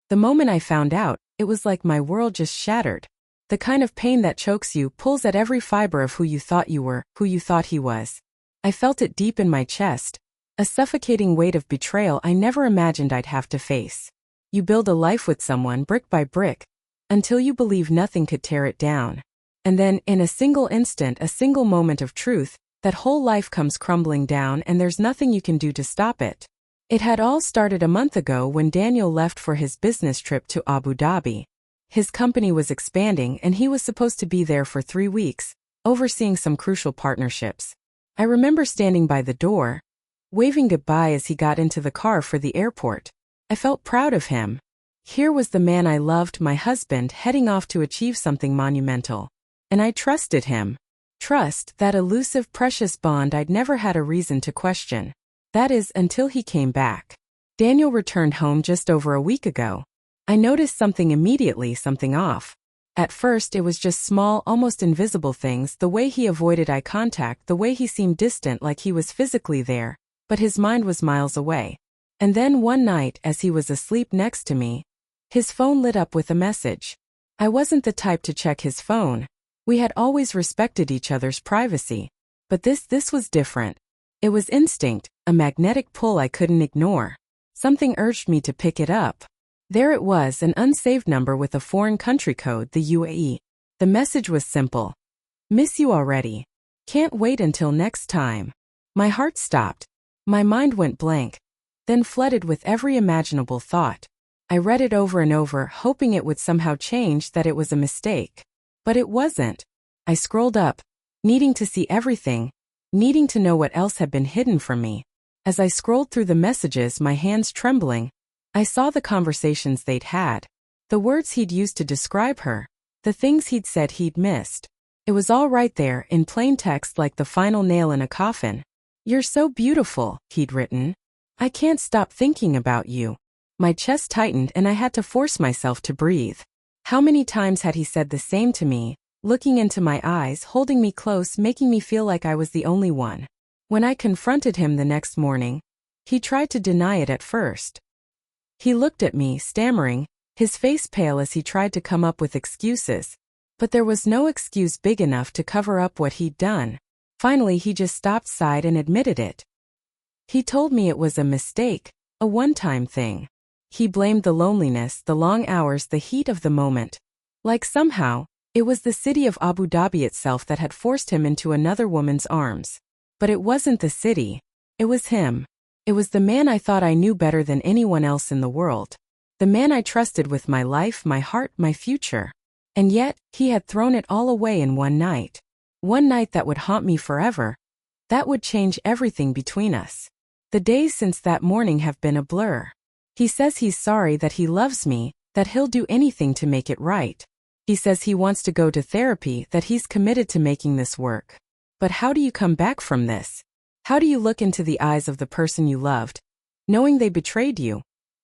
The moment I found out, it was like my world just shattered. The kind of pain that chokes you, pulls at every fiber of who you thought you were, who you thought he was. I felt it deep in my chest, a suffocating weight of betrayal I never imagined I'd have to face. You build a life with someone brick by brick, until you believe nothing could tear it down. And then, in a single instant, a single moment of truth, that whole life comes crumbling down and there's nothing you can do to stop it. It had all started a month ago when Daniel left for his business trip to Abu Dhabi. His company was expanding and he was supposed to be there for 3 weeks, overseeing some crucial partnerships. I remember standing by the door, waving goodbye as he got into the car for the airport. I felt proud of him. Here was the man I loved, my husband, heading off to achieve something monumental. And I trusted him. Trust, that elusive, precious bond I'd never had a reason to question. That is, until he came back. Daniel returned home just over a week ago. I noticed something immediately, something off. At first it was just small, almost invisible things, the way he avoided eye contact, the way he seemed distant, like he was physically there, but his mind was miles away. And then one night, as he was asleep next to me, his phone lit up with a message. I wasn't the type to check his phone. We had always respected each other's privacy. But this was different. It was instinct, a magnetic pull I couldn't ignore. Something urged me to pick it up. There it was, an unsaved number with a foreign country code, the UAE. The message was simple. Miss you already. Can't wait until next time. My heart stopped. My mind went blank, then flooded with every imaginable thought. I read it over and over, hoping it would somehow change, that it was a mistake. But it wasn't. I scrolled up, needing to see everything, needing to know what else had been hidden from me. As I scrolled through the messages, my hands trembling, I saw the conversations they'd had, the words he'd used to describe her, the things he'd said he'd missed. It was all right there, in plain text, like the final nail in a coffin. You're so beautiful, he'd written. I can't stop thinking about you. My chest tightened and I had to force myself to breathe. How many times had he said the same to me, looking into my eyes, holding me close, making me feel like I was the only one? When I confronted him the next morning, he tried to deny it at first. He looked at me, stammering, his face pale as he tried to come up with excuses. But there was no excuse big enough to cover up what he'd done. Finally, he just stopped, sighed, and admitted it. He told me it was a mistake, a one-time thing. He blamed the loneliness, the long hours, the heat of the moment. Like somehow, it was the city of Abu Dhabi itself that had forced him into another woman's arms. But it wasn't the city. It was him. It was the man I thought I knew better than anyone else in the world. The man I trusted with my life, my heart, my future. And yet, he had thrown it all away in one night. One night that would haunt me forever. That would change everything between us. The days since that morning have been a blur. He says he's sorry, that he loves me, that he'll do anything to make it right. He says he wants to go to therapy, that he's committed to making this work. But how do you come back from this? How do you look into the eyes of the person you loved, knowing they betrayed you,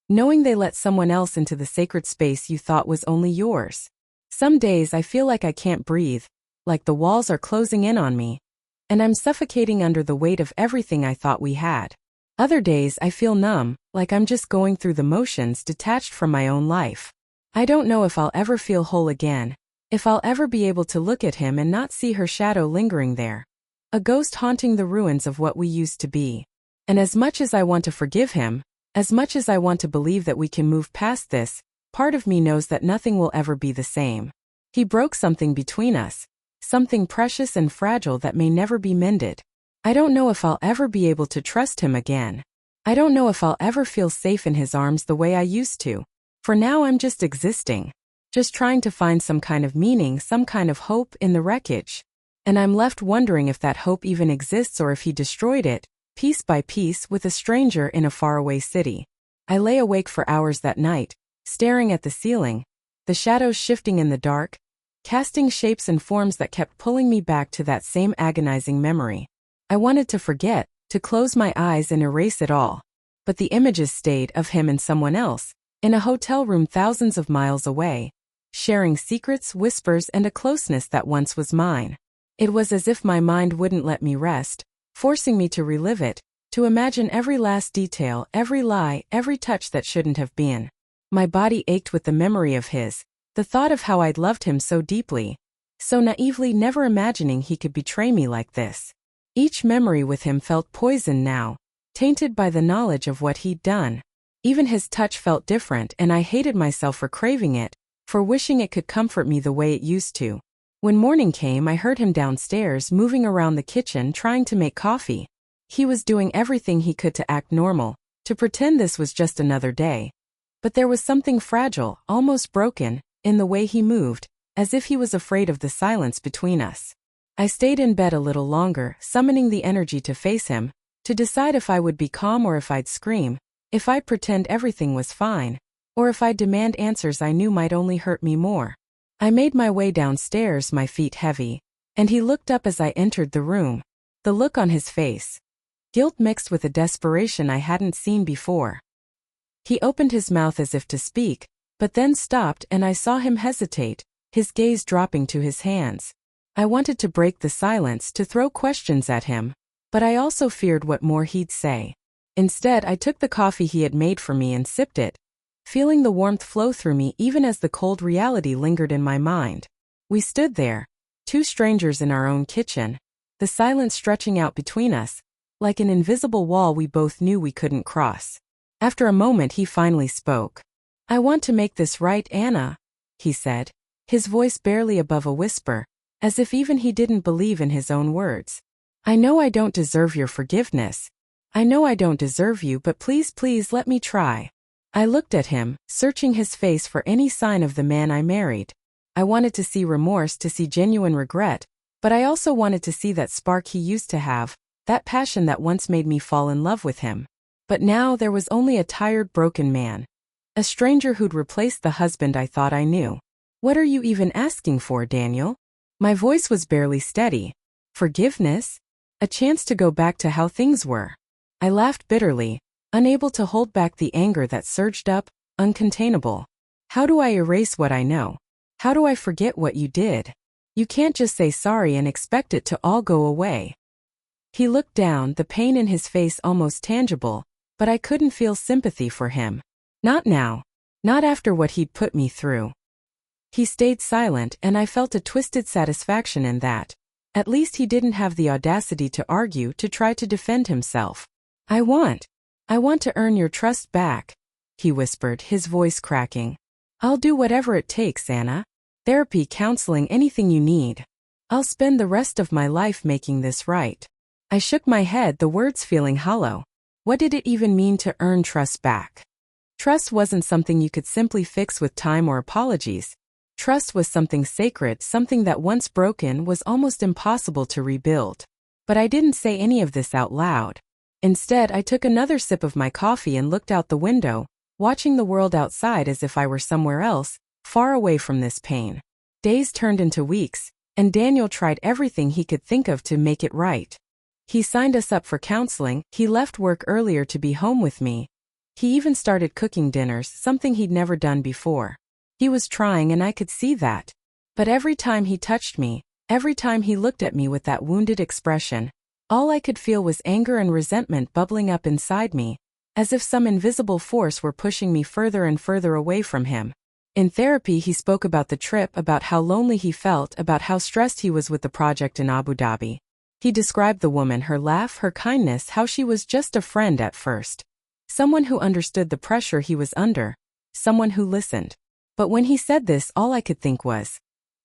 knowing they let someone else into the sacred space you thought was only yours? Some days I feel like I can't breathe, like the walls are closing in on me, and I'm suffocating under the weight of everything I thought we had. Other days I feel numb, like I'm just going through the motions, detached from my own life. I don't know if I'll ever feel whole again, if I'll ever be able to look at him and not see her shadow lingering there. A ghost haunting the ruins of what we used to be. And as much as I want to forgive him, as much as I want to believe that we can move past this, part of me knows that nothing will ever be the same. He broke something between us, something precious and fragile that may never be mended. I don't know if I'll ever be able to trust him again. I don't know if I'll ever feel safe in his arms the way I used to. For now I'm just existing, just trying to find some kind of meaning, some kind of hope in the wreckage. And I'm left wondering if that hope even exists, or if he destroyed it, piece by piece, with a stranger in a faraway city. I lay awake for hours that night, staring at the ceiling, the shadows shifting in the dark, casting shapes and forms that kept pulling me back to that same agonizing memory. I wanted to forget, to close my eyes and erase it all. But the images stayed, of him and someone else, in a hotel room thousands of miles away, sharing secrets, whispers, and a closeness that once was mine. It was as if my mind wouldn't let me rest, forcing me to relive it, to imagine every last detail, every lie, every touch that shouldn't have been. My body ached with the memory of the thought of how I'd loved him so deeply, so naively, never imagining he could betray me like this. Each memory with him felt poisoned now, tainted by the knowledge of what he'd done. Even his touch felt different, and I hated myself for craving it, for wishing it could comfort me the way it used to. When morning came, I heard him downstairs moving around the kitchen trying to make coffee. He was doing everything he could to act normal, to pretend this was just another day. But there was something fragile, almost broken, in the way he moved, as if he was afraid of the silence between us. I stayed in bed a little longer, summoning the energy to face him, to decide if I would be calm or if I'd scream, if I'd pretend everything was fine, or if I'd demand answers I knew might only hurt me more. I made my way downstairs, my feet heavy, and he looked up as I entered the room. The look on his face, guilt mixed with a desperation I hadn't seen before. He opened his mouth as if to speak, but then stopped, and I saw him hesitate, his gaze dropping to his hands. I wanted to break the silence, to throw questions at him, but I also feared what more he'd say. Instead, I took the coffee he had made for me and sipped it, feeling the warmth flow through me even as the cold reality lingered in my mind. We stood there, two strangers in our own kitchen, the silence stretching out between us, like an invisible wall we both knew we couldn't cross. After a moment, he finally spoke. "I want to make this right, Anna," he said, his voice barely above a whisper, as if even he didn't believe in his own words. "I know I don't deserve your forgiveness. I know I don't deserve you, but please, please let me try." I looked at him, searching his face for any sign of the man I married. I wanted to see remorse, to see genuine regret, but I also wanted to see that spark he used to have, that passion that once made me fall in love with him. But now there was only a tired, broken man. A stranger who'd replaced the husband I thought I knew. "What are you even asking for, Daniel?" My voice was barely steady. "Forgiveness? A chance to go back to how things were." I laughed bitterly, unable to hold back the anger that surged up, uncontainable. "How do I erase what I know? How do I forget what you did? You can't just say sorry and expect it to all go away." He looked down, the pain in his face almost tangible, but I couldn't feel sympathy for him. Not now. Not after what he'd put me through. He stayed silent, and I felt a twisted satisfaction in that. At least he didn't have the audacity to argue, to try to defend himself. I want to earn your trust back," he whispered, his voice cracking. "I'll do whatever it takes, Anna. Therapy, counseling, anything you need. I'll spend the rest of my life making this right." I shook my head, the words feeling hollow. What did it even mean to earn trust back? Trust wasn't something you could simply fix with time or apologies. Trust was something sacred, something that once broken was almost impossible to rebuild. But I didn't say any of this out loud. Instead, I took another sip of my coffee and looked out the window, watching the world outside as if I were somewhere else, far away from this pain. Days turned into weeks, and Daniel tried everything he could think of to make it right. He signed us up for counseling, he left work earlier to be home with me. He even started cooking dinners, something he'd never done before. He was trying, and I could see that. But every time he touched me, every time he looked at me with that wounded expression, all I could feel was anger and resentment bubbling up inside me, as if some invisible force were pushing me further and further away from him. In therapy, he spoke about the trip, about how lonely he felt, about how stressed he was with the project in Abu Dhabi. He described the woman, her laugh, her kindness, how she was just a friend at first. Someone who understood the pressure he was under. Someone who listened. But when he said this, all I could think was,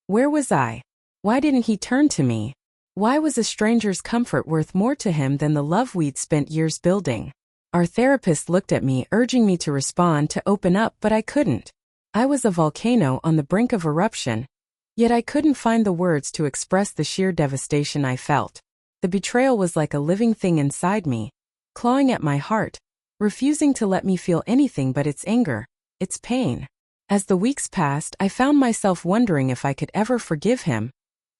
where was I? Why didn't he turn to me? Why was a stranger's comfort worth more to him than the love we'd spent years building? Our therapist looked at me, urging me to respond, to open up, but I couldn't. I was a volcano on the brink of eruption, yet I couldn't find the words to express the sheer devastation I felt. The betrayal was like a living thing inside me, clawing at my heart, refusing to let me feel anything but its anger, its pain. As the weeks passed, I found myself wondering if I could ever forgive him,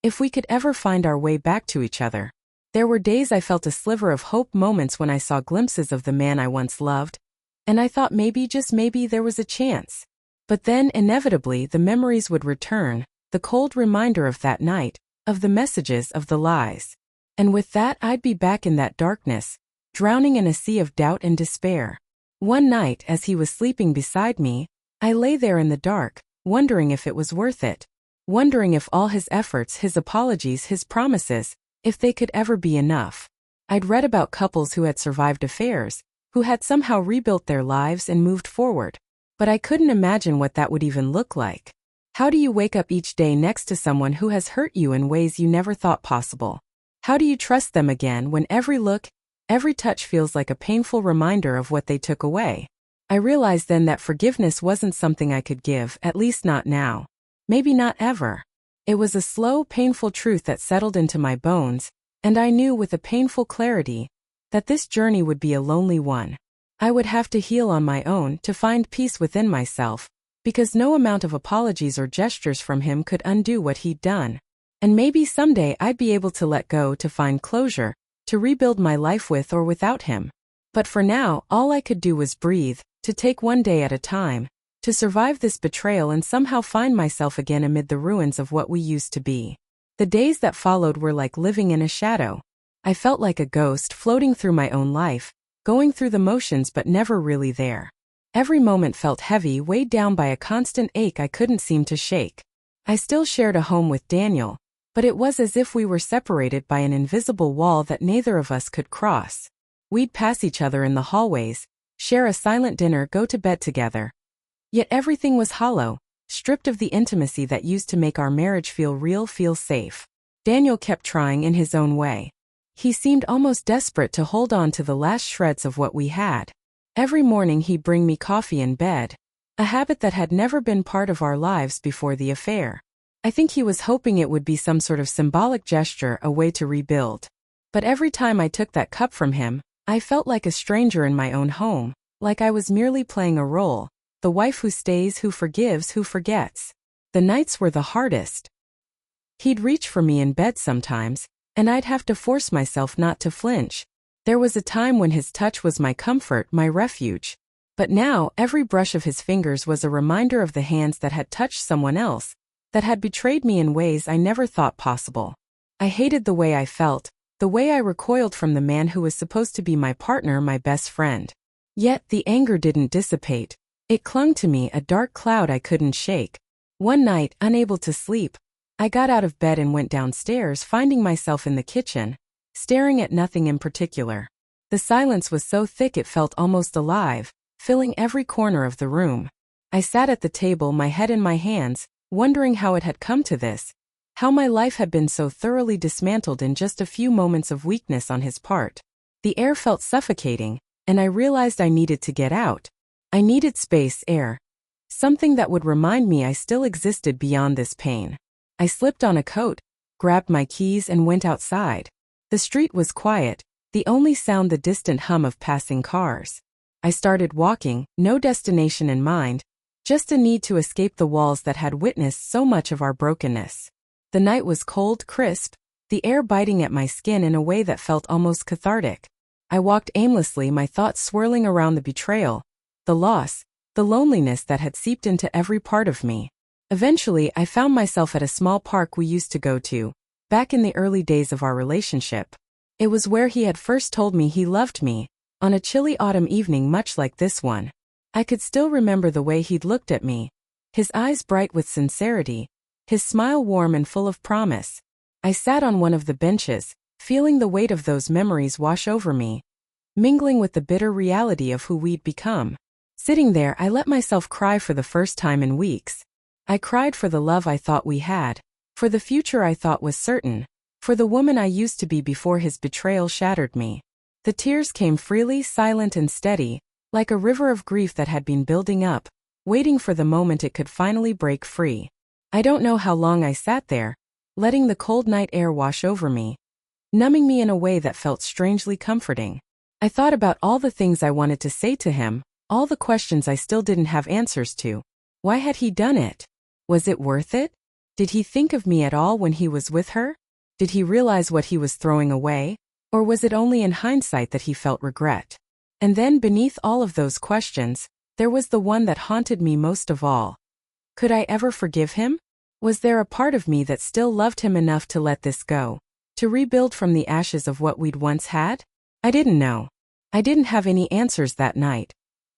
if we could ever find our way back to each other. There were days I felt a sliver of hope, moments when I saw glimpses of the man I once loved, and I thought maybe, just maybe, there was a chance. But then, inevitably, the memories would return, the cold reminder of that night, of the messages, of the lies. And with that, I'd be back in that darkness, drowning in a sea of doubt and despair. One night, as he was sleeping beside me, I lay there in the dark, wondering if it was worth it. Wondering if all his efforts, his apologies, his promises, if they could ever be enough. I'd read about couples who had survived affairs, who had somehow rebuilt their lives and moved forward. But I couldn't imagine what that would even look like. How do you wake up each day next to someone who has hurt you in ways you never thought possible? How do you trust them again when every look, every touch feels like a painful reminder of what they took away? I realized then that forgiveness wasn't something I could give, at least not now. Maybe not ever. It was a slow, painful truth that settled into my bones, and I knew with a painful clarity that this journey would be a lonely one. I would have to heal on my own to find peace within myself, because no amount of apologies or gestures from him could undo what he'd done. And maybe someday I'd be able to let go, to find closure, to rebuild my life with or without him. But for now, all I could do was breathe, to take one day at a time, to survive this betrayal and somehow find myself again amid the ruins of what we used to be. The days that followed were like living in a shadow. I felt like a ghost floating through my own life, going through the motions but never really there. Every moment felt heavy, weighed down by a constant ache I couldn't seem to shake. I still shared a home with Daniel, but it was as if we were separated by an invisible wall that neither of us could cross. We'd pass each other in the hallways, share a silent dinner, go to bed together. Yet everything was hollow, stripped of the intimacy that used to make our marriage feel real, feel safe. Daniel kept trying in his own way. He seemed almost desperate to hold on to the last shreds of what we had. Every morning he'd bring me coffee in bed, a habit that had never been part of our lives before the affair. I think he was hoping it would be some sort of symbolic gesture, a way to rebuild. But every time I took that cup from him, I felt like a stranger in my own home, like I was merely playing a role, the wife who stays, who forgives, who forgets. The nights were the hardest. He'd reach for me in bed sometimes, and I'd have to force myself not to flinch. There was a time when his touch was my comfort, my refuge. But now, every brush of his fingers was a reminder of the hands that had touched someone else, that had betrayed me in ways I never thought possible. I hated the way I felt, the way I recoiled from the man who was supposed to be my partner, my best friend. Yet the anger didn't dissipate. It clung to me, a dark cloud I couldn't shake. One night, unable to sleep, I got out of bed and went downstairs, finding myself in the kitchen, staring at nothing in particular. The silence was so thick it felt almost alive, filling every corner of the room. I sat at the table, my head in my hands, wondering how it had come to this, how my life had been so thoroughly dismantled in just a few moments of weakness on his part. The air felt suffocating, and I realized I needed to get out. I needed space, air. Something that would remind me I still existed beyond this pain. I slipped on a coat, grabbed my keys and went outside. The street was quiet, the only sound the distant hum of passing cars. I started walking, no destination in mind, just a need to escape the walls that had witnessed so much of our brokenness. The night was cold, crisp, the air biting at my skin in a way that felt almost cathartic. I walked aimlessly, my thoughts swirling around the betrayal, the loss, the loneliness that had seeped into every part of me. Eventually, I found myself at a small park we used to go to, back in the early days of our relationship. It was where he had first told me he loved me, on a chilly autumn evening much like this one. I could still remember the way he'd looked at me, his eyes bright with sincerity, his smile warm and full of promise. I sat on one of the benches, feeling the weight of those memories wash over me, mingling with the bitter reality of who we'd become. Sitting there, I let myself cry for the first time in weeks. I cried for the love I thought we had, for the future I thought was certain, for the woman I used to be before his betrayal shattered me. The tears came freely, silent and steady, like a river of grief that had been building up, waiting for the moment it could finally break free. I don't know how long I sat there, letting the cold night air wash over me, numbing me in a way that felt strangely comforting. I thought about all the things I wanted to say to him, all the questions I still didn't have answers to. Why had he done it? Was it worth it? Did he think of me at all when he was with her? Did he realize what he was throwing away? Or was it only in hindsight that he felt regret? And then beneath all of those questions, there was the one that haunted me most of all. Could I ever forgive him? Was there a part of me that still loved him enough to let this go, to rebuild from the ashes of what we'd once had? I didn't know. I didn't have any answers that night.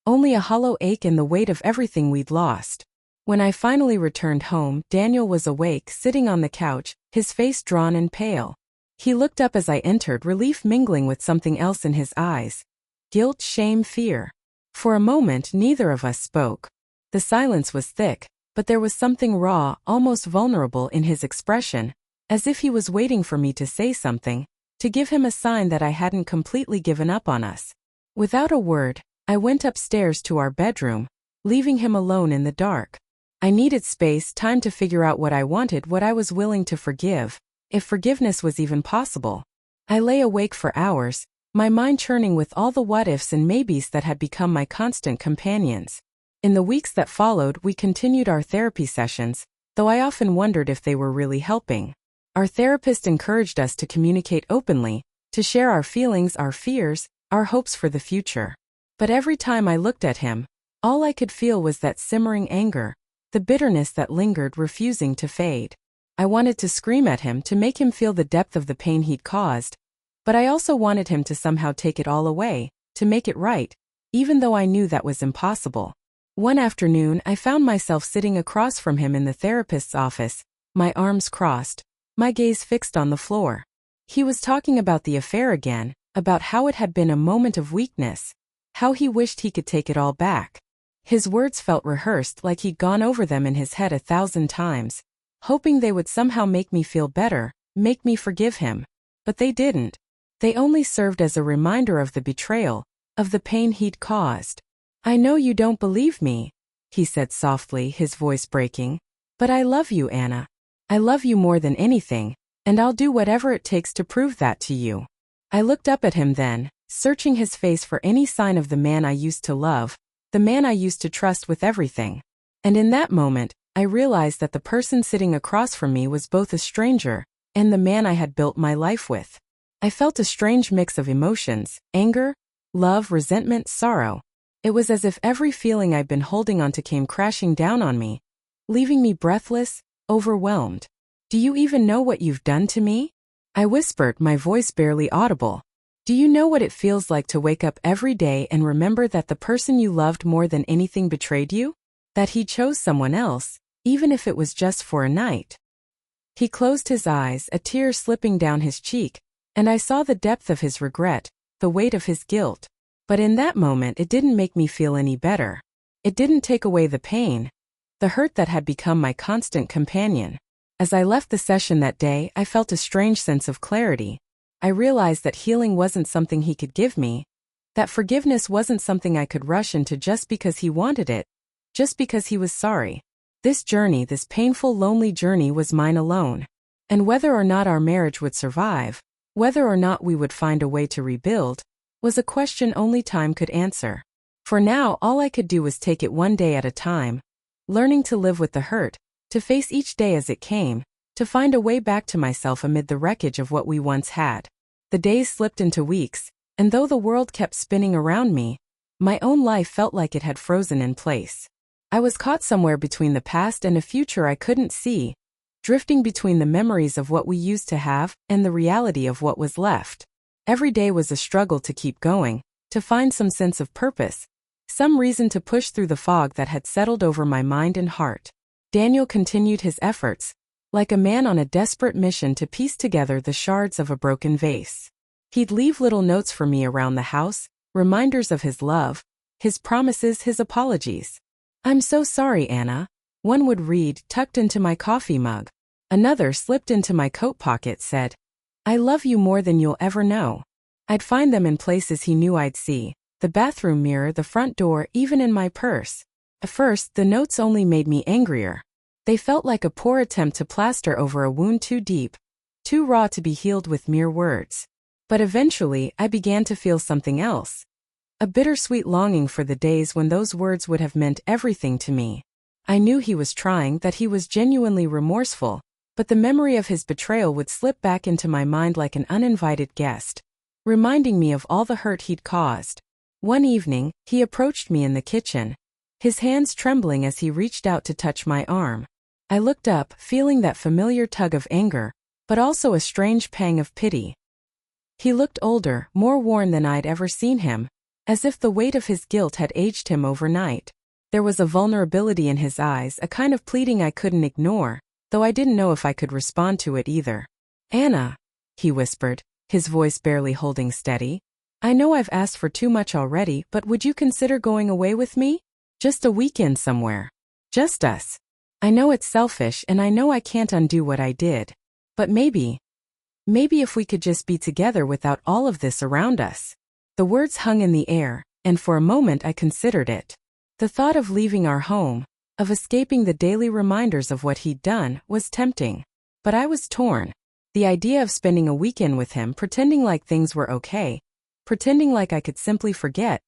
only a hollow ache and the weight of everything we'd lost. When I finally returned home, Daniel was awake, sitting on the couch, his face drawn and pale. He looked up as I entered, relief mingling with something else in his eyes. Guilt, shame, fear. For a moment, neither of us spoke. The silence was thick, but there was something raw, almost vulnerable in his expression, as if he was waiting for me to say something, to give him a sign that I hadn't completely given up on us. Without a word, I went upstairs to our bedroom, leaving him alone in the dark. I needed space, time to figure out what I wanted, what I was willing to forgive, if forgiveness was even possible. I lay awake for hours, my mind churning with all the what-ifs and maybes that had become my constant companions. In the weeks that followed, we continued our therapy sessions, though I often wondered if they were really helping. Our therapist encouraged us to communicate openly, to share our feelings, our fears, our hopes for the future. But every time I looked at him, all I could feel was that simmering anger, the bitterness that lingered, refusing to fade. I wanted to scream at him, to make him feel the depth of the pain he'd caused, but I also wanted him to somehow take it all away, to make it right, even though I knew that was impossible. One afternoon, I found myself sitting across from him in the therapist's office, my arms crossed, my gaze fixed on the floor. He was talking about the affair again, about how it had been a moment of weakness, how he wished he could take it all back. His words felt rehearsed, like he'd gone over them in his head 1,000 times, hoping they would somehow make me feel better, make me forgive him. But they didn't. They only served as a reminder of the betrayal, of the pain he'd caused. "I know you don't believe me," he said softly, his voice breaking, "but I love you, Anna. I love you more than anything, and I'll do whatever it takes to prove that to you." I looked up at him then, searching his face for any sign of the man I used to love, the man I used to trust with everything. And in that moment, I realized that the person sitting across from me was both a stranger and the man I had built my life with. I felt a strange mix of emotions: anger, love, resentment, sorrow. It was as if every feeling I'd been holding onto came crashing down on me, leaving me breathless, overwhelmed. "Do you even know what you've done to me?" I whispered, my voice barely audible. "Do you know what it feels like to wake up every day and remember that the person you loved more than anything betrayed you? That he chose someone else, even if it was just for a night?" He closed his eyes, a tear slipping down his cheek, and I saw the depth of his regret, the weight of his guilt. But in that moment, it didn't make me feel any better. It didn't take away the pain, the hurt that had become my constant companion. As I left the session that day, I felt a strange sense of clarity. I realized that healing wasn't something he could give me, that forgiveness wasn't something I could rush into just because he wanted it, just because he was sorry. This journey, this painful, lonely journey, was mine alone. And whether or not our marriage would survive, whether or not we would find a way to rebuild, was a question only time could answer. For now, all I could do was take it one day at a time, learning to live with the hurt, to face each day as it came, to find a way back to myself amid the wreckage of what we once had. The days slipped into weeks, and though the world kept spinning around me, my own life felt like it had frozen in place. I was caught somewhere between the past and a future I couldn't see, drifting between the memories of what we used to have and the reality of what was left. Every day was a struggle to keep going, to find some sense of purpose, some reason to push through the fog that had settled over my mind and heart. Daniel continued his efforts, like a man on a desperate mission to piece together the shards of a broken vase. He'd leave little notes for me around the house, reminders of his love, his promises, his apologies. "I'm so sorry, Anna," one would read, tucked into my coffee mug. Another, slipped into my coat pocket, said, "I love you more than you'll ever know." I'd find them in places he knew I'd see: the bathroom mirror, the front door, even in my purse. At first, the notes only made me angrier. They felt like a poor attempt to plaster over a wound too deep, too raw to be healed with mere words. But eventually, I began to feel something else. A bittersweet longing for the days when those words would have meant everything to me. I knew he was trying, that he was genuinely remorseful, but the memory of his betrayal would slip back into my mind like an uninvited guest, reminding me of all the hurt he'd caused. One evening, he approached me in the kitchen, his hands trembling as he reached out to touch my arm. I looked up, feeling that familiar tug of anger, but also a strange pang of pity. He looked older, more worn than I'd ever seen him, as if the weight of his guilt had aged him overnight. There was a vulnerability in his eyes, a kind of pleading I couldn't ignore, though I didn't know if I could respond to it either. "Anna," he whispered, his voice barely holding steady. "I know I've asked for too much already, but would you consider going away with me? Just a weekend somewhere. Just us. I know it's selfish and I know I can't undo what I did. But maybe if we could just be together without all of this around us." The words hung in the air, and for a moment I considered it. The thought of leaving our home, of escaping the daily reminders of what he'd done, was tempting. But I was torn. The idea of spending a weekend with him, pretending like things were okay, pretending like I could simply forget,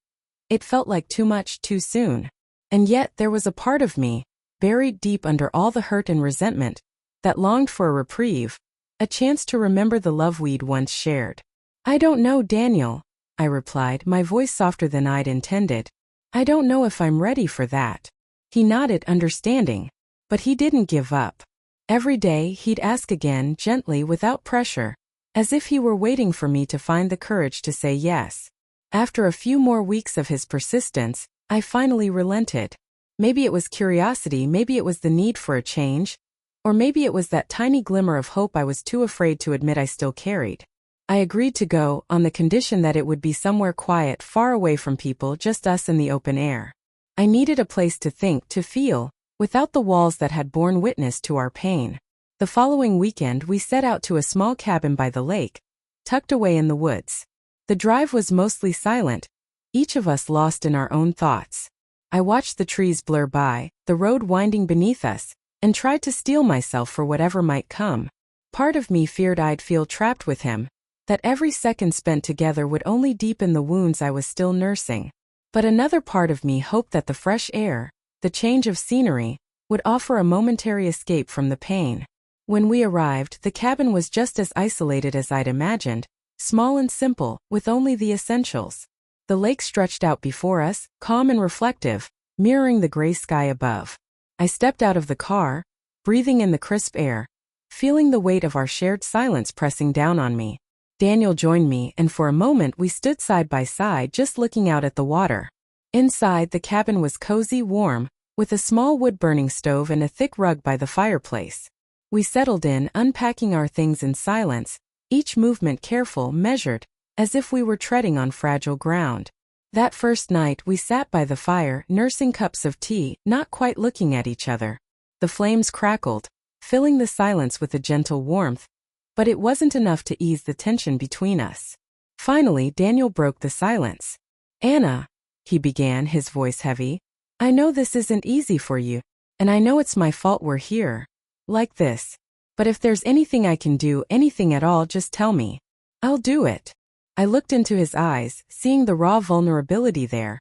it felt like too much too soon. And yet there was a part of me, buried deep under all the hurt and resentment, that longed for a reprieve, a chance to remember the love we'd once shared. "I don't know, Daniel," I replied, my voice softer than I'd intended. "I don't know if I'm ready for that." He nodded, understanding. But he didn't give up. Every day he'd ask again, gently, without pressure, as if he were waiting for me to find the courage to say yes. After a few more weeks of his persistence, I finally relented. Maybe it was curiosity, maybe it was the need for a change, or maybe it was that tiny glimmer of hope I was too afraid to admit I still carried. I agreed to go, on the condition that it would be somewhere quiet, far away from people, just us in the open air. I needed a place to think, to feel, without the walls that had borne witness to our pain. The following weekend we set out to a small cabin by the lake, tucked away in the woods. The drive was mostly silent, each of us lost in our own thoughts. I watched the trees blur by, the road winding beneath us, and tried to steel myself for whatever might come. Part of me feared I'd feel trapped with him, that every second spent together would only deepen the wounds I was still nursing. But another part of me hoped that the fresh air, the change of scenery, would offer a momentary escape from the pain. When we arrived, the cabin was just as isolated as I'd imagined, small and simple, with only the essentials. The lake stretched out before us, calm and reflective, mirroring the gray sky above. I stepped out of the car, breathing in the crisp air, feeling the weight of our shared silence pressing down on me. Daniel joined me, and for a moment we stood side by side, just looking out at the water. Inside, the cabin was cozy, warm, with a small wood-burning stove and a thick rug by the fireplace. We settled in, unpacking our things in silence, each movement careful, measured, as if we were treading on fragile ground. That first night we sat by the fire, nursing cups of tea, not quite looking at each other. The flames crackled, filling the silence with a gentle warmth, but it wasn't enough to ease the tension between us. Finally, Daniel broke the silence. "Anna," he began, his voice heavy, "I know this isn't easy for you, and I know it's my fault we're here, like this. But if there's anything I can do, anything at all, just tell me. I'll do it." I looked into his eyes, seeing the raw vulnerability there,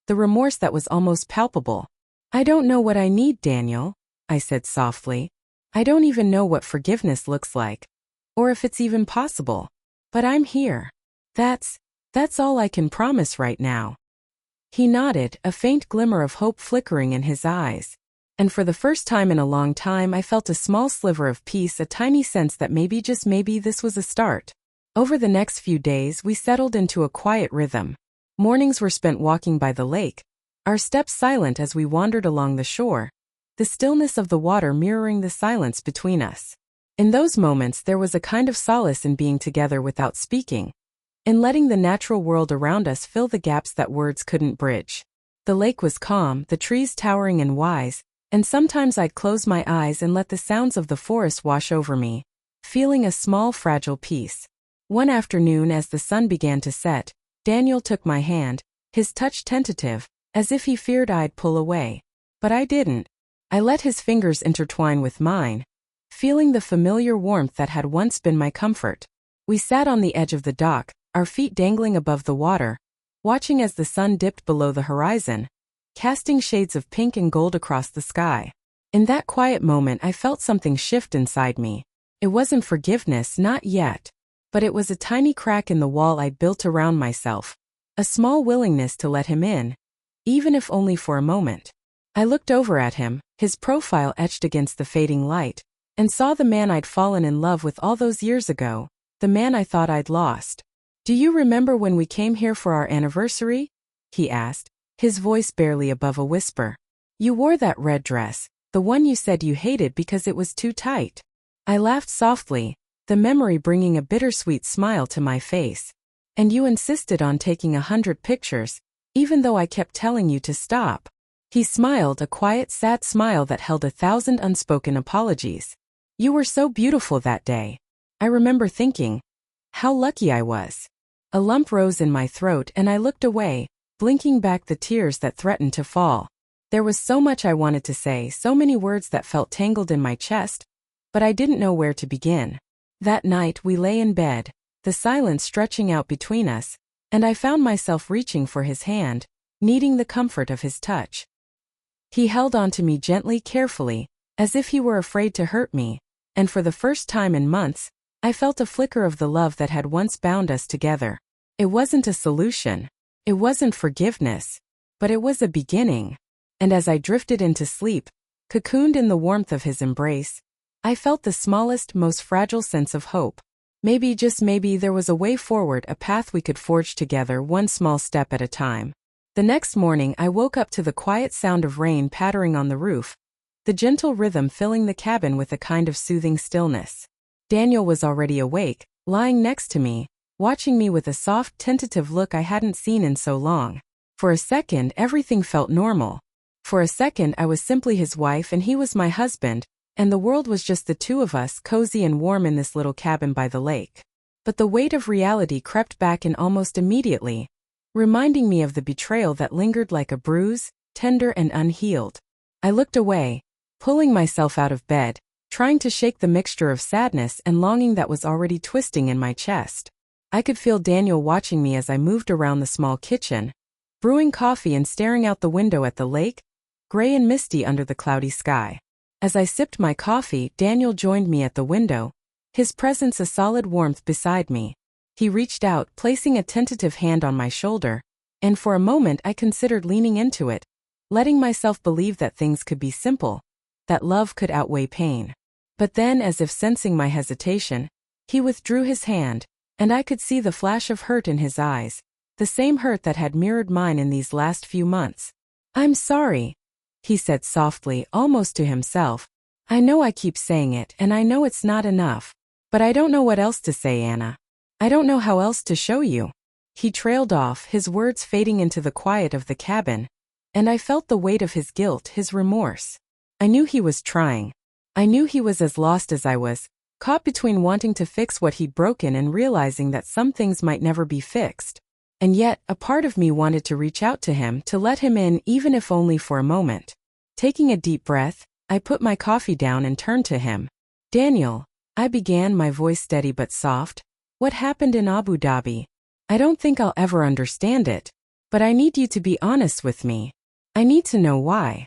the remorse that was almost palpable. "I don't know what I need, Daniel," I said softly. "I don't even know what forgiveness looks like, or if it's even possible. But I'm here. That's all I can promise right now." He nodded, a faint glimmer of hope flickering in his eyes. And for the first time in a long time I felt a small sliver of peace, a tiny sense that maybe, just maybe, this was a start. Over the next few days we settled into a quiet rhythm. Mornings were spent walking by the lake, our steps silent as we wandered along the shore, the stillness of the water mirroring the silence between us. In those moments there was a kind of solace in being together without speaking, in letting the natural world around us fill the gaps that words couldn't bridge. The lake was calm, the trees towering and wise, and sometimes I'd close my eyes and let the sounds of the forest wash over me, feeling a small, fragile peace. One afternoon, as the sun began to set, Daniel took my hand, his touch tentative, as if he feared I'd pull away. But I didn't. I let his fingers intertwine with mine, feeling the familiar warmth that had once been my comfort. We sat on the edge of the dock, our feet dangling above the water, watching as the sun dipped below the horizon, casting shades of pink and gold across the sky. In that quiet moment I felt something shift inside me. It wasn't forgiveness, not yet. But it was a tiny crack in the wall I'd built around myself, a small willingness to let him in, even if only for a moment. I looked over at him, his profile etched against the fading light, and saw the man I'd fallen in love with all those years ago, the man I thought I'd lost. "Do you remember when we came here for our anniversary?" he asked, his voice barely above a whisper. You wore that red dress, the one you said you hated because it was too tight. I laughed softly, the memory bringing a bittersweet smile to my face. And you insisted on taking 100 pictures, even though I kept telling you to stop. He smiled, a quiet, sad smile that held 1,000 unspoken apologies. You were so beautiful that day. I remember thinking, how lucky I was. A lump rose in my throat and I looked away, blinking back the tears that threatened to fall. There was so much I wanted to say, so many words that felt tangled in my chest, but I didn't know where to begin. That night we lay in bed, the silence stretching out between us, and I found myself reaching for his hand, needing the comfort of his touch. He held onto me gently, carefully, as if he were afraid to hurt me, and for the first time in months, I felt a flicker of the love that had once bound us together. It wasn't a solution. It wasn't forgiveness. But it was a beginning. And as I drifted into sleep, cocooned in the warmth of his embrace, I felt the smallest, most fragile sense of hope. Maybe, just maybe, there was a way forward, a path we could forge together, one small step at a time. The next morning I woke up to the quiet sound of rain pattering on the roof, the gentle rhythm filling the cabin with a kind of soothing stillness. Daniel was already awake, lying next to me, watching me with a soft, tentative look I hadn't seen in so long. For a second, everything felt normal. For a second, I was simply his wife and he was my husband, and the world was just the two of us, cozy and warm in this little cabin by the lake. But the weight of reality crept back in almost immediately, reminding me of the betrayal that lingered like a bruise, tender and unhealed. I looked away, pulling myself out of bed, trying to shake the mixture of sadness and longing that was already twisting in my chest. I could feel Daniel watching me as I moved around the small kitchen, brewing coffee and staring out the window at the lake, gray and misty under the cloudy sky. As I sipped my coffee, Daniel joined me at the window, his presence a solid warmth beside me. He reached out, placing a tentative hand on my shoulder, and for a moment I considered leaning into it, letting myself believe that things could be simple, that love could outweigh pain. But then, as if sensing my hesitation, he withdrew his hand, and I could see the flash of hurt in his eyes, the same hurt that had mirrored mine in these last few months. I'm sorry, he said softly, almost to himself. I know I keep saying it, and I know it's not enough, but I don't know what else to say, Anna. I don't know how else to show you. He trailed off, his words fading into the quiet of the cabin, and I felt the weight of his guilt, his remorse. I knew he was trying. I knew he was as lost as I was, caught between wanting to fix what he'd broken and realizing that some things might never be fixed. And yet, a part of me wanted to reach out to him, to let him in, even if only for a moment. Taking a deep breath, I put my coffee down and turned to him. Daniel, I began, my voice steady but soft. What happened in Abu Dhabi? I don't think I'll ever understand it, but I need you to be honest with me. I need to know why.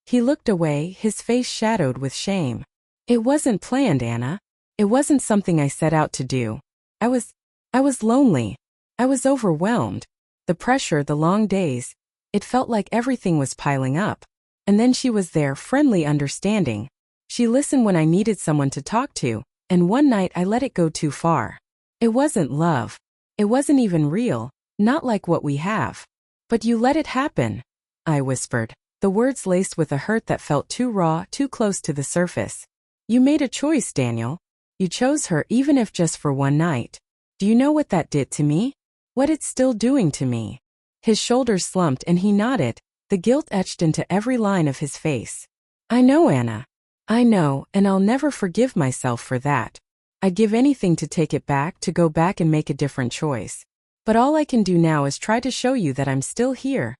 He looked away, his face shadowed with shame. It wasn't planned, Anna. It wasn't something I set out to do. I was lonely. I was overwhelmed. The pressure, the long days, it felt like everything was piling up. And then she was there, friendly, understanding. She listened when I needed someone to talk to, and one night I let it go too far. It wasn't love. It wasn't even real, not like what we have. But you let it happen, I whispered, the words laced with a hurt that felt too raw, too close to the surface. You made a choice, Daniel. You chose her, even if just for one night. Do you know what that did to me? What it's still doing to me? His shoulders slumped and he nodded, the guilt etched into every line of his face. I know, Anna. I know, and I'll never forgive myself for that. I'd give anything to take it back, to go back and make a different choice. But all I can do now is try to show you that I'm still here,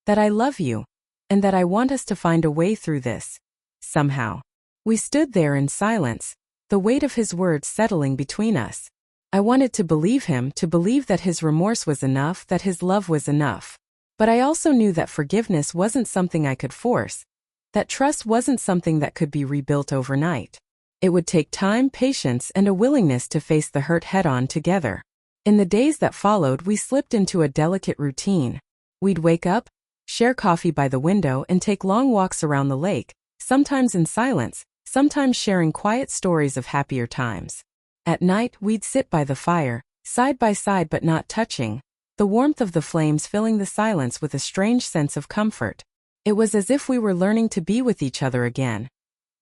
that I love you, and that I want us to find a way through this. Somehow. We stood there in silence, the weight of his words settling between us. I wanted to believe him, to believe that his remorse was enough, that his love was enough. But I also knew that forgiveness wasn't something I could force, that trust wasn't something that could be rebuilt overnight. It would take time, patience, and a willingness to face the hurt head-on together. In the days that followed, we slipped into a delicate routine. We'd wake up, share coffee by the window, and take long walks around the lake, sometimes in silence, sometimes sharing quiet stories of happier times. At night, we'd sit by the fire, side by side but not touching, the warmth of the flames filling the silence with a strange sense of comfort. It was as if we were learning to be with each other again,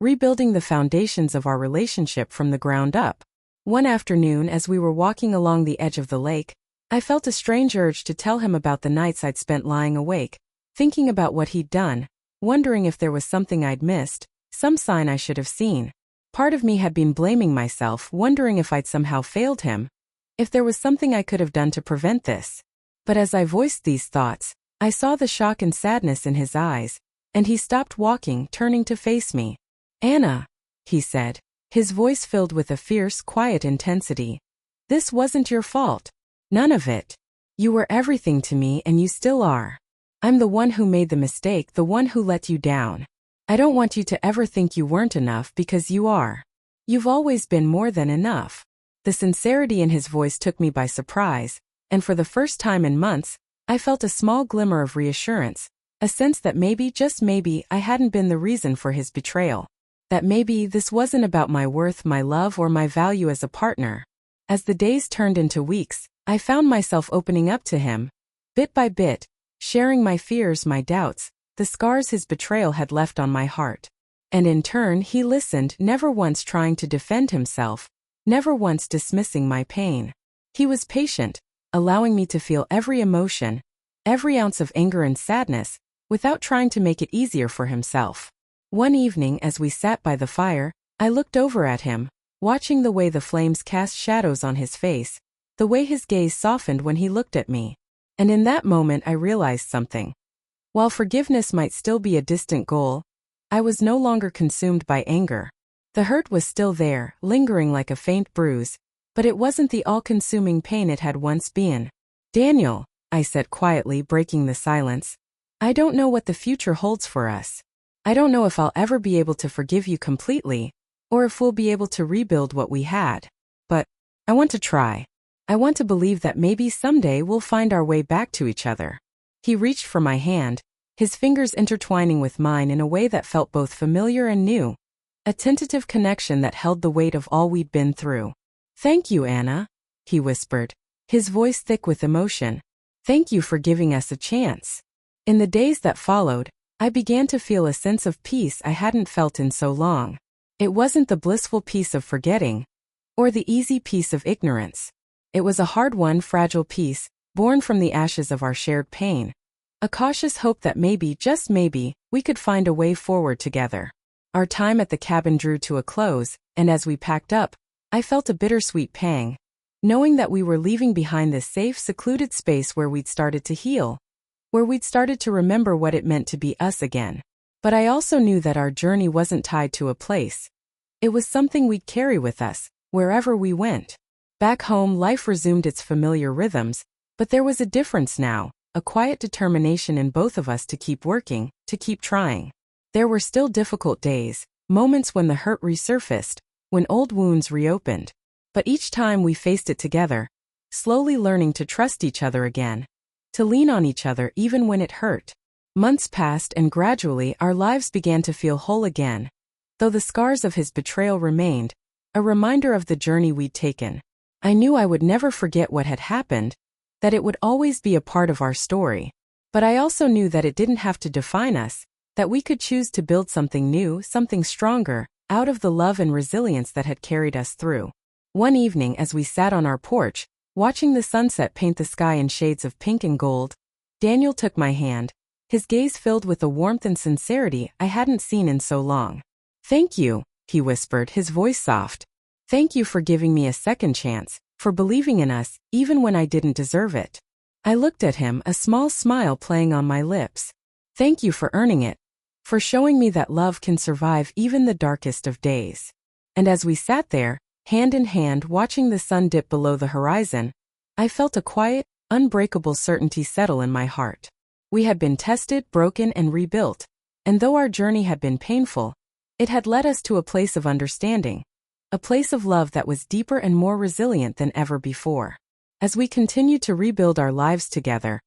rebuilding the foundations of our relationship from the ground up. One afternoon, as we were walking along the edge of the lake, I felt a strange urge to tell him about the nights I'd spent lying awake, thinking about what he'd done, wondering if there was something I'd missed, some sign I should have seen. Part of me had been blaming myself, wondering if I'd somehow failed him, if there was something I could have done to prevent this. But as I voiced these thoughts, I saw the shock and sadness in his eyes, and he stopped walking, turning to face me. "Anna," he said, his voice filled with a fierce, quiet intensity. "This wasn't your fault. None of it. You were everything to me and you still are. I'm the one who made the mistake, the one who let you down. I don't want you to ever think you weren't enough because you are. You've always been more than enough." The sincerity in his voice took me by surprise, and for the first time in months, I felt a small glimmer of reassurance, a sense that maybe, just maybe, I hadn't been the reason for his betrayal. That maybe this wasn't about my worth, my love, or my value as a partner. As the days turned into weeks, I found myself opening up to him, bit by bit, sharing my fears, my doubts, the scars his betrayal had left on my heart. And in turn, he listened, never once trying to defend himself, never once dismissing my pain. He was patient, allowing me to feel every emotion, every ounce of anger and sadness, without trying to make it easier for himself. One evening, as we sat by the fire, I looked over at him, watching the way the flames cast shadows on his face, the way his gaze softened when he looked at me. And in that moment I realized something. While forgiveness might still be a distant goal, I was no longer consumed by anger. The hurt was still there, lingering like a faint bruise, but it wasn't the all-consuming pain it had once been. "Daniel," I said quietly, breaking the silence, "I don't know what the future holds for us. I don't know if I'll ever be able to forgive you completely, or if we'll be able to rebuild what we had. But I want to try. I want to believe that maybe someday we'll find our way back to each other." He reached for my hand, his fingers intertwining with mine in a way that felt both familiar and new. A tentative connection that held the weight of all we'd been through. "Thank you, Anna," he whispered, his voice thick with emotion. "Thank you for giving us a chance." In the days that followed, I began to feel a sense of peace I hadn't felt in so long. It wasn't the blissful peace of forgetting, or the easy peace of ignorance. It was a hard-won, fragile peace, born from the ashes of our shared pain. A cautious hope that maybe, just maybe, we could find a way forward together. Our time at the cabin drew to a close, and as we packed up, I felt a bittersweet pang, knowing that we were leaving behind this safe, secluded space where we'd started to heal, where we'd started to remember what it meant to be us again. But I also knew that our journey wasn't tied to a place. It was something we'd carry with us, wherever we went. Back home, life resumed its familiar rhythms, but there was a difference now, a quiet determination in both of us to keep working, to keep trying. There were still difficult days, moments when the hurt resurfaced, when old wounds reopened. But each time we faced it together, slowly learning to trust each other again, to lean on each other even when it hurt. Months passed and gradually our lives began to feel whole again. Though the scars of his betrayal remained, a reminder of the journey we'd taken. I knew I would never forget what had happened, that it would always be a part of our story. But I also knew that it didn't have to define us, that we could choose to build something new, something stronger, out of the love and resilience that had carried us through. One evening, as we sat on our porch, watching the sunset paint the sky in shades of pink and gold, Daniel took my hand, his gaze filled with a warmth and sincerity I hadn't seen in so long. "Thank you," he whispered, his voice soft. "Thank you for giving me a second chance, for believing in us, even when I didn't deserve it." I looked at him, a small smile playing on my lips. "Thank you for earning it, for showing me that love can survive even the darkest of days." And as we sat there, hand in hand, watching the sun dip below the horizon, I felt a quiet, unbreakable certainty settle in my heart. We had been tested, broken, and rebuilt, and though our journey had been painful, it had led us to a place of understanding, a place of love that was deeper and more resilient than ever before. As we continued to rebuild our lives together,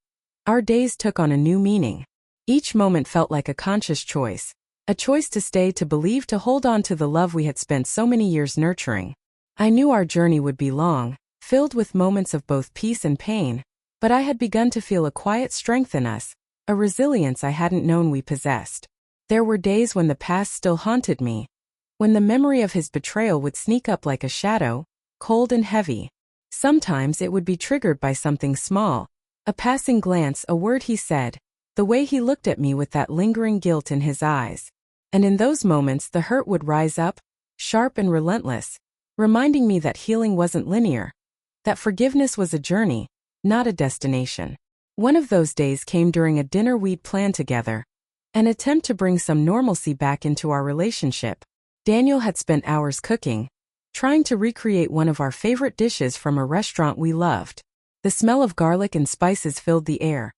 our days took on a new meaning. Each moment felt like a conscious choice, a choice to stay, to believe, to hold on to the love we had spent so many years nurturing. I knew our journey would be long, filled with moments of both peace and pain, But I had begun to feel a quiet strength in us, a resilience I hadn't known we possessed. There were days when the past still haunted me, when the memory of his betrayal would sneak up like a shadow, cold and heavy. Sometimes it would be triggered by something small, a passing glance, a word he said, the way he looked at me with that lingering guilt in his eyes. And in those moments the hurt would rise up, sharp and relentless, reminding me that healing wasn't linear, that forgiveness was a journey, not a destination. One of those days came during a dinner we'd planned together, an attempt to bring some normalcy back into our relationship. Daniel had spent hours cooking, trying to recreate one of our favorite dishes from a restaurant we loved. The smell of garlic and spices filled the air,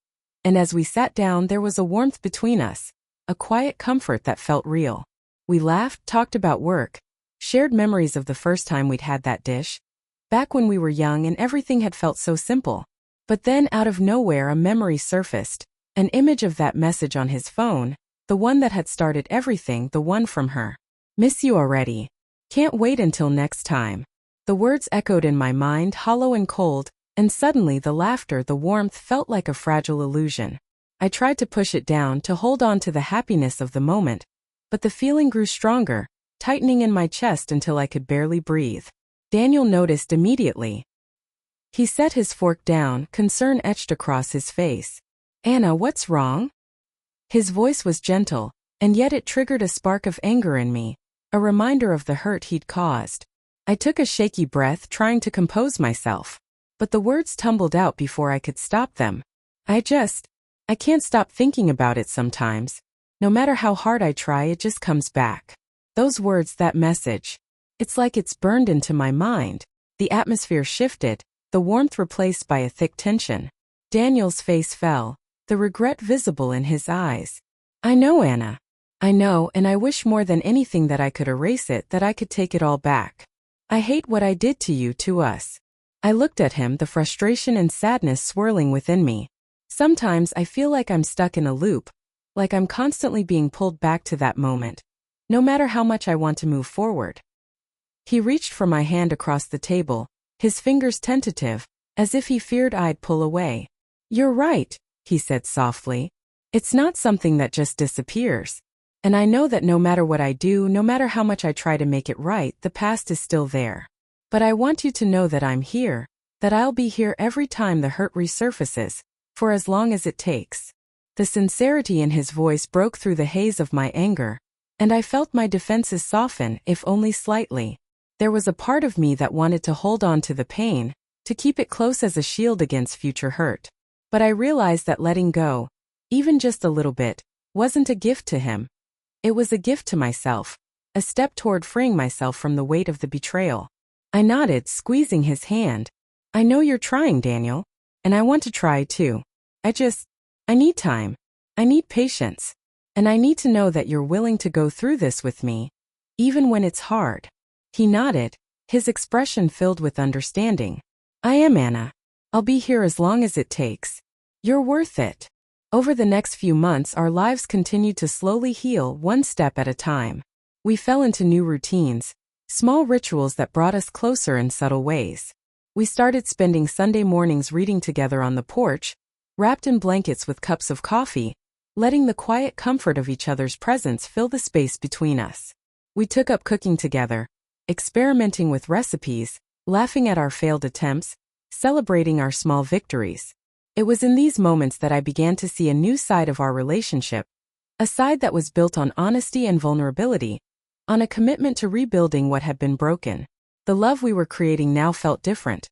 and as we sat down there was a warmth between us, a quiet comfort that felt real. We laughed, talked about work, shared memories of the first time we'd had that dish, back when we were young and everything had felt so simple. But then out of nowhere a memory surfaced, an image of that message on his phone, the one that had started everything, the one from her. "Miss you already. Can't wait until next time." The words echoed in my mind, hollow and cold, and suddenly the laughter, the warmth felt like a fragile illusion. I tried to push it down, to hold on to the happiness of the moment, but the feeling grew stronger, tightening in my chest until I could barely breathe. Daniel noticed immediately. He set his fork down, concern etched across his face. "Anna, what's wrong?" His voice was gentle, and yet it triggered a spark of anger in me, a reminder of the hurt he'd caused. I took a shaky breath, trying to compose myself, but the words tumbled out before I could stop them. I can't stop thinking about it sometimes. No matter how hard I try, it just comes back. Those words, that message. It's like it's burned into my mind." The atmosphere shifted, the warmth replaced by a thick tension. Daniel's face fell, the regret visible in his eyes. "I know, Anna. I know, and I wish more than anything that I could erase it, that I could take it all back. I hate what I did to you, to us." I looked at him, the frustration and sadness swirling within me. Sometimes I feel like I'm stuck in a loop, like I'm constantly being pulled back to that moment, no matter how much I want to move forward. He reached for my hand across the table, his fingers tentative, as if he feared I'd pull away. "You're right," he said softly. "It's not something that just disappears. And I know that no matter what I do, no matter how much I try to make it right, the past is still there. But I want you to know that I'm here, that I'll be here every time the hurt resurfaces, for as long as it takes." The sincerity in his voice broke through the haze of my anger, and I felt my defenses soften, if only slightly. There was a part of me that wanted to hold on to the pain, to keep it close as a shield against future hurt. But I realized that letting go, even just a little bit, wasn't a gift to him. It was a gift to myself, a step toward freeing myself from the weight of the betrayal. I nodded, squeezing his hand. "I know you're trying, Daniel, and I want to try too. I need time. I need patience. And I need to know that you're willing to go through this with me, even when it's hard." He nodded, his expression filled with understanding. "I am, Anna. I'll be here as long as it takes. You're worth it." Over the next few months our lives continued to slowly heal, one step at a time. We fell into new routines, small rituals that brought us closer in subtle ways. We started spending Sunday mornings reading together on the porch, wrapped in blankets with cups of coffee, letting the quiet comfort of each other's presence fill the space between us. We took up cooking together, experimenting with recipes, laughing at our failed attempts, celebrating our small victories. It was in these moments that I began to see a new side of our relationship, a side that was built on honesty and vulnerability, on a commitment to rebuilding what had been broken. The love we were creating now felt different.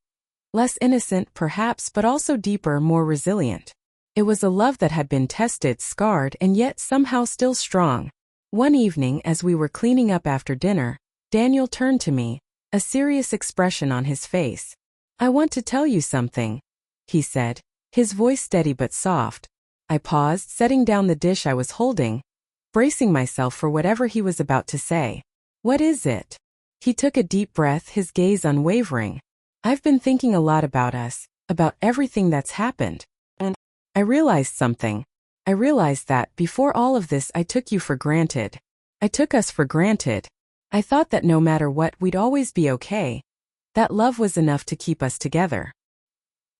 Less innocent, perhaps, but also deeper, more resilient. It was a love that had been tested, scarred, and yet somehow still strong. One evening, as we were cleaning up after dinner, Daniel turned to me, a serious expression on his face. "I want to tell you something," he said, his voice steady but soft. I paused, setting down the dish I was holding, bracing myself for whatever he was about to say. "What is it?" He took a deep breath, his gaze unwavering. "I've been thinking a lot about us, about everything that's happened. And I realized something. I realized that, before all of this, I took you for granted. I took us for granted. I thought that no matter what, we'd always be okay. That love was enough to keep us together."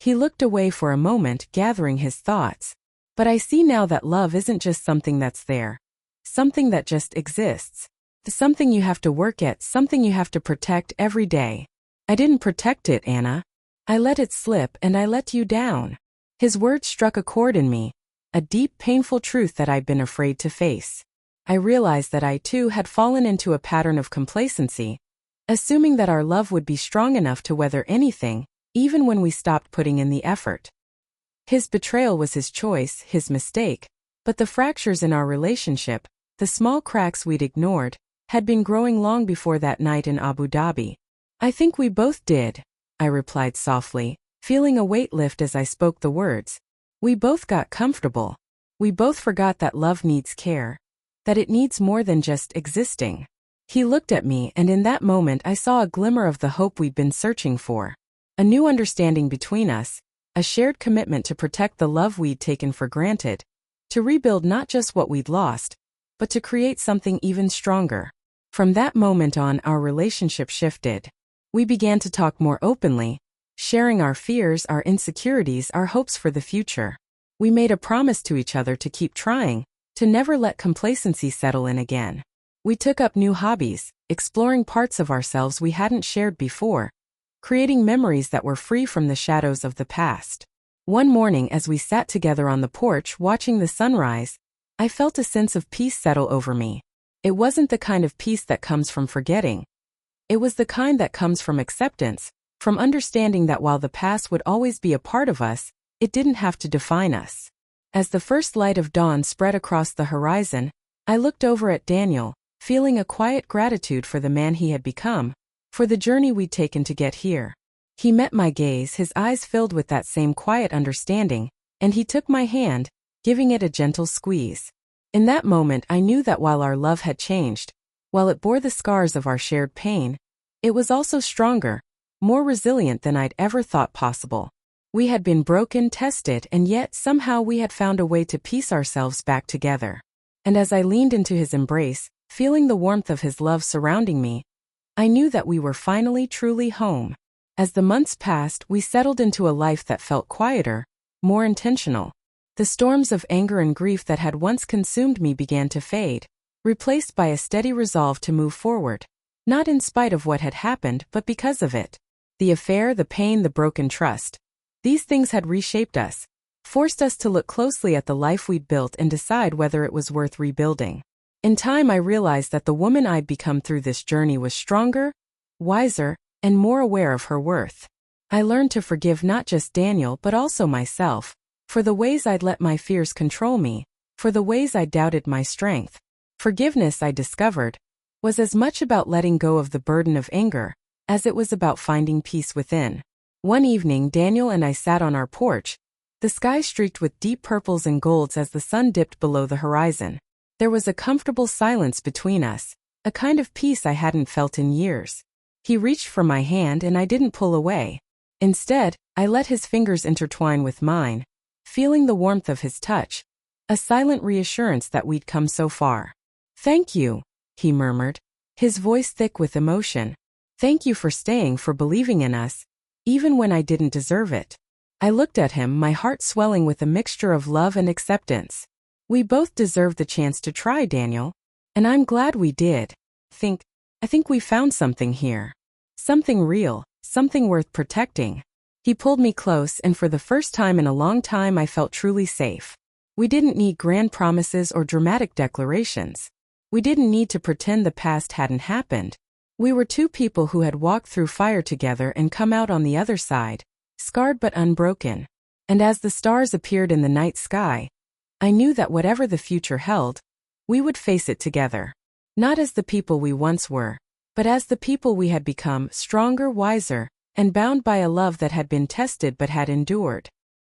He looked away for a moment, gathering his thoughts. But I see now that love isn't just something that's there. Something that just exists. Something you have to work at, something you have to protect every day. I didn't protect it, Anna. I let it slip and I let you down. His words struck a chord in me, a deep, painful truth that I'd been afraid to face. I realized that I too had fallen into a pattern of complacency, assuming that our love would be strong enough to weather anything, even when we stopped putting in the effort. His betrayal was his choice, his mistake, but the fractures in our relationship, the small cracks we'd ignored, had been growing long before that night in Abu Dhabi. I think we both did, I replied softly, feeling a weight lift as I spoke the words. We both got comfortable. We both forgot that love needs care, that it needs more than just existing. He looked at me, and in that moment I saw a glimmer of the hope we'd been searching for. A new understanding between us, a shared commitment to protect the love we'd taken for granted, to rebuild not just what we'd lost, but to create something even stronger. From that moment on, our relationship shifted. We began to talk more openly, sharing our fears, our insecurities, our hopes for the future. We made a promise to each other to keep trying, to never let complacency settle in again. We took up new hobbies, exploring parts of ourselves we hadn't shared before, creating memories that were free from the shadows of the past. One morning, as we sat together on the porch watching the sunrise, I felt a sense of peace settle over me. It wasn't the kind of peace that comes from forgetting. It was the kind that comes from acceptance, from understanding that while the past would always be a part of us, it didn't have to define us. As the first light of dawn spread across the horizon, I looked over at Daniel, feeling a quiet gratitude for the man he had become, for the journey we'd taken to get here. He met my gaze, his eyes filled with that same quiet understanding, and he took my hand, giving it a gentle squeeze. In that moment I knew that while our love had changed, while it bore the scars of our shared pain, it was also stronger, more resilient than I'd ever thought possible. We had been broken, tested, and yet somehow we had found a way to piece ourselves back together. And as I leaned into his embrace, feeling the warmth of his love surrounding me, I knew that we were finally truly home. As the months passed, we settled into a life that felt quieter, more intentional. The storms of anger and grief that had once consumed me began to fade, replaced by a steady resolve to move forward. Not in spite of what had happened, but because of it. The affair, the pain, the broken trust. These things had reshaped us, forced us to look closely at the life we'd built and decide whether it was worth rebuilding. In time I realized that the woman I'd become through this journey was stronger, wiser, and more aware of her worth. I learned to forgive not just Daniel but also myself, for the ways I'd let my fears control me, for the ways I doubted my strength. Forgiveness, I discovered, was as much about letting go of the burden of anger as it was about finding peace within. One evening Daniel and I sat on our porch, the sky streaked with deep purples and golds as the sun dipped below the horizon. There was a comfortable silence between us, a kind of peace I hadn't felt in years. He reached for my hand and I didn't pull away. Instead, I let his fingers intertwine with mine, feeling the warmth of his touch, a silent reassurance that we'd come so far. "Thank you," he murmured, his voice thick with emotion. "Thank you for staying, for believing in us, even when I didn't deserve it." I looked at him, my heart swelling with a mixture of love and acceptance. We both deserved the chance to try, Daniel. And I'm glad we did. I think we found something here. Something real, something worth protecting. He pulled me close, and for the first time in a long time I felt truly safe. We didn't need grand promises or dramatic declarations. We didn't need to pretend the past hadn't happened. We were two people who had walked through fire together and come out on the other side, scarred but unbroken. And as the stars appeared in the night sky, I knew that whatever the future held, we would face it together. Not as the people we once were, but as the people we had become, stronger, wiser, and bound by a love that had been tested but had endured.